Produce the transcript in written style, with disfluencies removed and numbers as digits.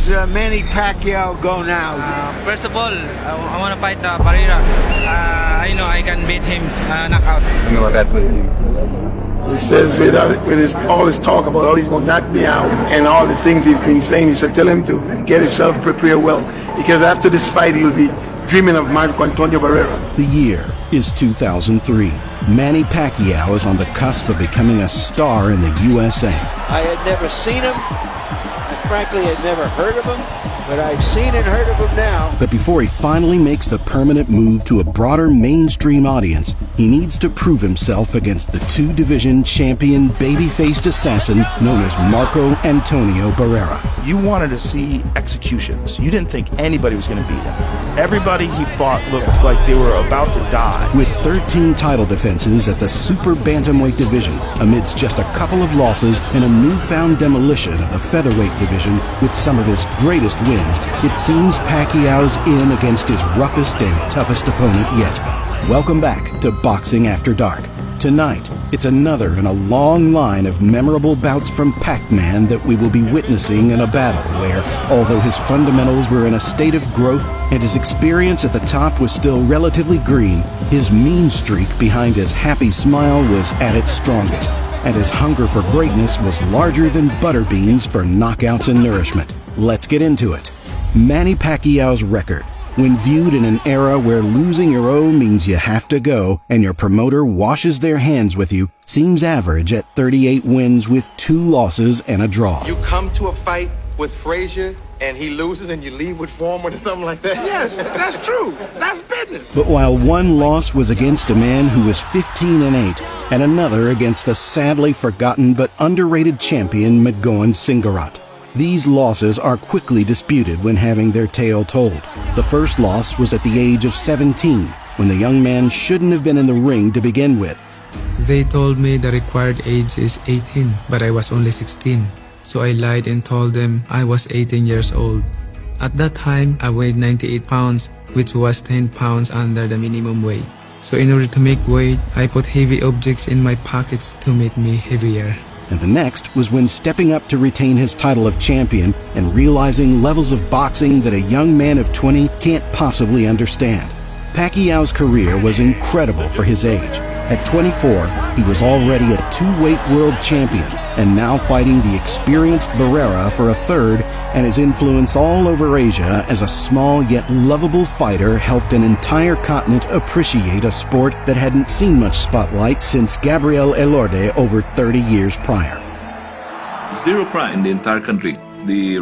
does Manny Pacquiao go now? First of all, I want to fight Barrera. I know I can beat him knockout. I know what that was. He says with all his talk about how he's going to knock me out and all the things he's been saying, he said tell him to get himself prepared well, because after this fight he'll be dreaming of Marco Antonio Barrera. The year is 2003. Manny Pacquiao is on the cusp of becoming a star in the USA. I had never seen him, and frankly had never heard of him, but I've seen and heard of him now. But before he finally makes the permanent move to a broader mainstream audience, he needs to prove himself against the two-division champion baby-faced assassin known as Marco Antonio Barrera. You wanted to see executions. You didn't think anybody was going to beat him. Everybody he fought looked like they were about to die. With 13 title defenses at the super bantamweight division, amidst just a couple of losses and a newfound demolition of the featherweight division with some of his greatest wins, it seems Pacquiao's in against his roughest and toughest opponent yet. Welcome back to Boxing After Dark. Tonight, it's another in a long line of memorable bouts from Pac-Man that we will be witnessing in a battle where, although his fundamentals were in a state of growth and his experience at the top was still relatively green, his mean streak behind his happy smile was at its strongest, and his hunger for greatness was larger than butter beans for knockouts and nourishment. Let's get into it. Manny Pacquiao's record, when viewed in an era where losing your own means you have to go and your promoter washes their hands with you, seems average at 38 wins with 2 losses and a draw. You come to a fight with Frazier and he loses and you leave with Foreman or something like that? Yes, that's true. That's business. But while one loss was against a man who was 15-8 and another against the sadly forgotten but underrated champion Mgoan Singarat, these losses are quickly disputed when having their tale told. The first loss was at the age of 17, when the young man shouldn't have been in the ring to begin with. They told me the required age is 18, but I was only 16. So I lied and told them I was 18 years old. At that time, I weighed 98 pounds, which was 10 pounds under the minimum weight. So in order to make weight, I put heavy objects in my pockets to make me heavier. And the next was when stepping up to retain his title of champion and realizing levels of boxing that a young man of 20 can't possibly understand. Pacquiao's career was incredible for his age. At 24, he was already a 2-weight world champion and now fighting the experienced Barrera for a third, and his influence all over Asia as a small yet lovable fighter helped an entire continent appreciate a sport that hadn't seen much spotlight since Gabriel Elorde over 30 years prior. Zero crime in the entire country. The